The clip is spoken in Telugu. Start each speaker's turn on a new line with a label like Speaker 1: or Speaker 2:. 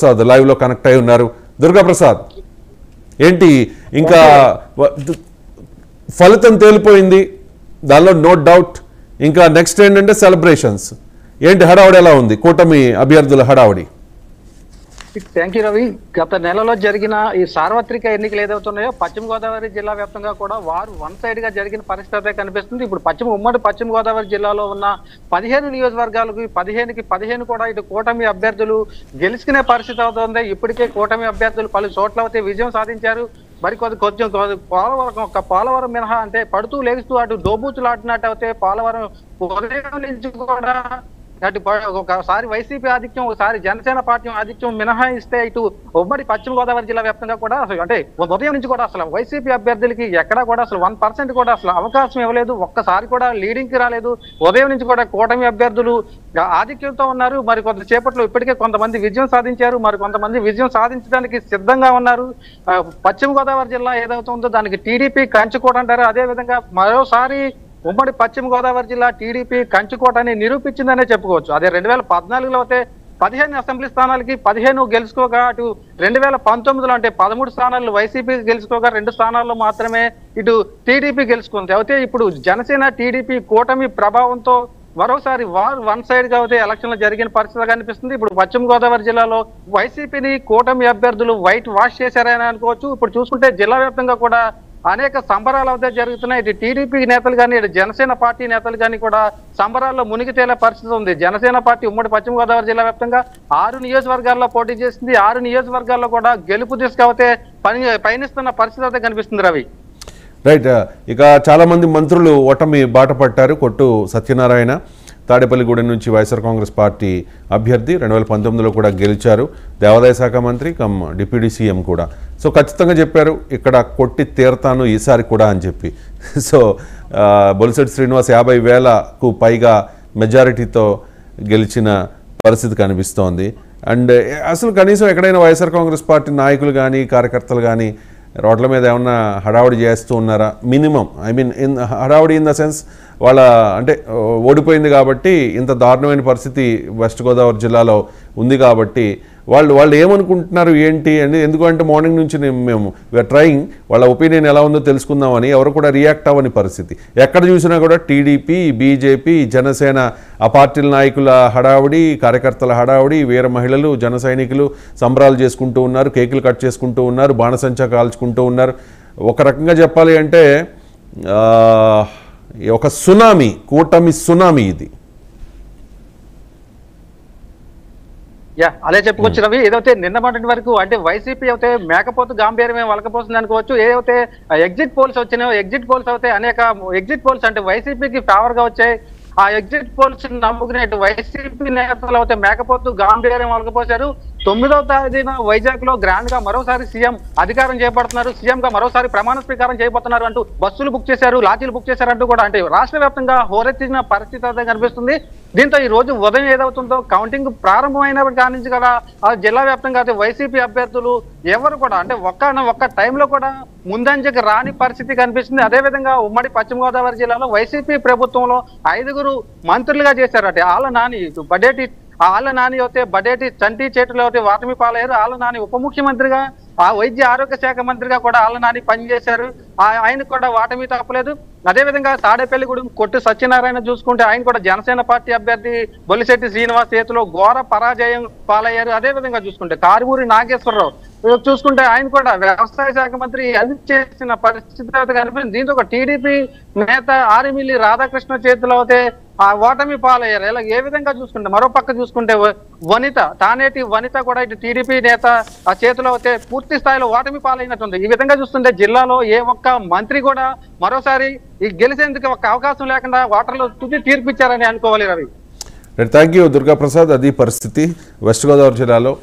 Speaker 1: ప్రసాద్ లైవ్ లో కనెక్ట్ అయి ఉన్నారు. దుర్గా ప్రసాద్, ఏంటి ఇంకా ఫలితం తేలిపోయింది, దానిలో నో డౌట్. ఇంకా నెక్స్ట్ ఏంటంటే సెలబ్రేషన్స్. ఏంటి హడావుడి ఎలా ఉంది కూటమి అభ్యర్థుల హడావుడి?
Speaker 2: Thank you Ravi. గత నెలలో జరిగిన ఈ సార్వత్రిక ఎన్నికలు ఏదవుతున్నాయో పశ్చిమ గోదావరి జిల్లా వ్యాప్తంగా కూడా వారు వన్ సైడ్ గా జరిగిన పరిస్థితి కనిపిస్తుంది. ఇప్పుడు ఉమ్మడి పశ్చిమ గోదావరి జిల్లాలో ఉన్న 15 నియోజకవర్గాలకు 15 కూడా ఇటు కూటమి అభ్యర్థులు గెలుచుకునే పరిస్థితి అవుతుంది. ఇప్పటికే కూటమి అభ్యర్థులు పలు చోట్ల అయితే విజయం సాధించారు. మరి కొంచెం పోలవరం మినహా అంటే పడుతూ లేస్తూ అటు దోబూచులు ఆడినట్టు అయితే పోలవరం ఉదయం నుంచి కూడా అటు ఒకసారి వైసీపీ ఆధిక్యం, ఒకసారి జనసేన పార్టీ ఆధిక్యం మినహాయిస్తే ఇటు ఉమ్మడి పశ్చిమ గోదావరి జిల్లా వ్యాప్తంగా కూడా అసలు అంటే ఉదయం నుంచి కూడా అసలు వైసీపీ అభ్యర్థులకి ఎక్కడా కూడా అసలు 1% కూడా అసలు అవకాశం ఇవ్వలేదు. ఒక్కసారి కూడా లీడింగ్ కి రాలేదు. ఉదయం నుంచి కూడా కూటమి అభ్యర్థులు ఆధిక్యంతో ఉన్నారు. మరి కొంతసేపట్లో ఇప్పటికే కొంతమంది విజయం సాధించారు, మరి కొంతమంది విజయం సాధించడానికి సిద్ధంగా ఉన్నారు. పశ్చిమ గోదావరి జిల్లా ఏదవుతుందో దానికి టీడీపీ కంచుకోట అంటారు. అదే విధంగా మరోసారి ఉమ్మడి పశ్చిమ గోదావరి జిల్లా టీడీపీ కంచుకోటని నిరూపించిందనే చెప్పుకోవచ్చు. అదే 2014లో అయితే 15 అసెంబ్లీ స్థానాలకి 15 గెలుచుకోగా, అటు 2019లో అంటే 13 స్థానాలు వైసీపీ గెలుచుకోగా 2 స్థానాల్లో మాత్రమే ఇటు టీడీపీ గెలుచుకుంది. అయితే ఇప్పుడు జనసేన టీడీపీ కూటమి ప్రభావంతో మరోసారి వారు వన్ సైడ్ గా అయితే ఎలక్షన్లు జరిగిన పరిస్థితి కనిపిస్తుంది. ఇప్పుడు పశ్చిమ గోదావరి జిల్లాలో వైసీపీని కూటమి అభ్యర్థులు వైట్ వాష్ చేశారని అనుకోవచ్చు. ఇప్పుడు చూసుకుంటే జిల్లా వ్యాప్తంగా కూడా అనేక సంబరాలు అయితే జరుగుతున్నాయి. ఇటు టీడీపీ నేతలు కానీ ఇటు జనసేన పార్టీ నేతలు కానీ కూడా సంబరాల్లో మునిగి తేలే పరిస్థితి ఉంది. జనసేన పార్టీ ఉమ్మడి పశ్చిమ గోదావరి జిల్లా వ్యాప్తంగా 6 నియోజకవర్గాల్లో పోటీ చేసింది. 6 నియోజకవర్గాల్లో కూడా గెలుపు తీసుకైతే పయనిస్తున్న పరిస్థితి అయితే కనిపిస్తుంది రవి.
Speaker 1: రైట్. ఇక చాలా మంది మంత్రులు ఓటమి బాట పట్టారు. కొట్టు సత్యనారాయణ తాడేపల్లిగూడెం నుంచి వైఎస్ఆర్ కాంగ్రెస్ పార్టీ అభ్యర్థి 2019లో కూడా గెలిచారు. దేవాదాయ శాఖ మంత్రి కమ్ డిప్యూటీ సీఎం కూడా. సో ఖచ్చితంగా చెప్పారు ఇక్కడ కొట్టి తీరతాను ఈసారి కూడా అని చెప్పి. సో బొలిశెట్టి శ్రీనివాస్ 50,000కు పైగా మెజారిటీతో గెలిచిన పరిస్థితి కనిపిస్తోంది. అండ్ అసలు కనీసం ఎక్కడైనా వైఎస్ఆర్ కాంగ్రెస్ పార్టీ నాయకులు కానీ కార్యకర్తలు కానీ రోడ్ల మీద ఏమన్నా హడావుడి చేస్తూ ఉన్నారా? మినిమం హడావుడి ఇన్ ద సెన్స్ వాళ్ళ అంటే ఓడిపోయింది కాబట్టి ఇంత దారుణమైన పరిస్థితి వెస్ట్ గోదావరి జిల్లాలో ఉంది కాబట్టి వాళ్ళు ఏమనుకుంటున్నారు ఏంటి అని. ఎందుకంటే మార్నింగ్ నుంచి మేము వీఆర్ ట్రయింగ్ వాళ్ళ ఒపీనియన్ ఎలా ఉందో తెలుసుకుందామని. ఎవరు కూడా రియాక్ట్ అవ్వని పరిస్థితి. ఎక్కడ చూసినా కూడా టీడీపీ, బీజేపీ, జనసేన ఆ పార్టీల నాయకుల హడావుడి, కార్యకర్తల హడావుడి, వీర మహిళలు, జన సైనికులు సంబరాలు చేసుకుంటూ ఉన్నారు, కేకులు కట్ చేసుకుంటూ ఉన్నారు, బాణసంచా కాల్చుకుంటూ ఉన్నారు. ఒక రకంగా చెప్పాలి అంటే ఒక సునామీ, కూటమి సునామీ ఇది.
Speaker 2: అదే చెప్పుకోవచ్చు రవి. ఏదైతే నిన్న మొన్నటి వరకు అంటే వైసీపీ అయితే మేకపోతు గాంభీర్యమే వలకపోతుంది అనుకోవచ్చు. ఏదైతే ఎగ్జిట్ పోల్స్ వచ్చినాయో ఎగ్జిట్ పోల్స్ అయితే అనేక ఎగ్జిట్ పోల్స్ అంటే వైసీపీకి ఫేవర్ గా వచ్చాయి. ఆ ఎగ్జిట్ పోల్స్ నమ్ముకునేట్టు వైసీపీ నేతలు అయితే మేకపోతు గాంభీర్యం వలకపోసారు. 9వ తేదీన వైజాగ్ లో గ్రాండ్ గా మరోసారి సీఎం అధికారం చేపడుతున్నారు, సీఎం గా మరోసారి ప్రమాణ స్వీకారం చేయబోతున్నారు అంటూ బస్సులు బుక్ చేశారు, లాఠీలు బుక్ చేశారంటూ కూడా అంటే రాష్ట్ర వ్యాప్తంగా హోరెత్తిన పరిస్థితి అయితే కనిపిస్తుంది. దీంతో ఈ రోజు ఉదయం ఏదవుతుందో కౌంటింగ్ ప్రారంభమైనప్పటి కాడి నుంచి కూడా జిల్లా వ్యాప్తంగా అయితే వైసీపీ అభ్యర్థులు ఎవరు కూడా అంటే ఒక్క టైంలో కూడా ముందంజకి రాని పరిస్థితి కనిపిస్తుంది. అదేవిధంగా ఉమ్మడి పశ్చిమ గోదావరి జిల్లాలో వైసీపీ ప్రభుత్వంలో 5 మంత్రులుగా చేశారట. ఆళ్ళ నాని ఆళ్ళ నాని అయితే బడేటి చంటి చేతులు అయితే వాటమి పాలయ్యారు. ఆళ్ళ నాని ఉప ముఖ్యమంత్రిగా వైద్య ఆరోగ్య శాఖ మంత్రిగా కూడా ఆళ్ళ నాని పనిచేశారు. ఆయనకు కూడా వాటమి తప్పలేదు. అదేవిధంగా తాడేపల్లిగూడెం కొట్టు సత్యనారాయణ చూసుకుంటే ఆయన కూడా జనసేన పార్టీ అభ్యర్థి బొలిశెట్టి శ్రీనివాస్ చేతిలో ఘోర పరాజయం పాలయ్యారు. అదేవిధంగా చూసుకుంటే కారుమూరి నాగేశ్వరరావు చూసుకుంటే ఆయన కూడా వ్యవసాయ శాఖ మంత్రి అది చేసిన పరిస్థితి కనిపించింది. దీంతో ఒక టీడీపీ నేత ఆరిమిల్లి రాధాకృష్ణ చేతిలో అయితే ఆ ఓటమి పాలయ్యారు. ఇలా ఏ విధంగా చూసుకుంటే మరో పక్క చూసుకుంటే తానేటి వనిత కూడా ఇటు టీడీపీ నేత ఆ చేతిలో అయితే పూర్తి స్థాయిలో ఓటమి పాలైనట్టుంది. ఈ విధంగా చూస్తుంటే జిల్లాలో ఏ ఒక్క మంత్రి కూడా మరోసారి ఈ గెలిచేందుకు ఒక అవకాశం లేకుండా ఓటర్లు తుది తీర్పిచ్చారని అనుకోవాలి రవి.
Speaker 1: Thank you Durga Prasad. అది పరిస్థితి వెస్ట్ గోదావరి జిల్లాలో.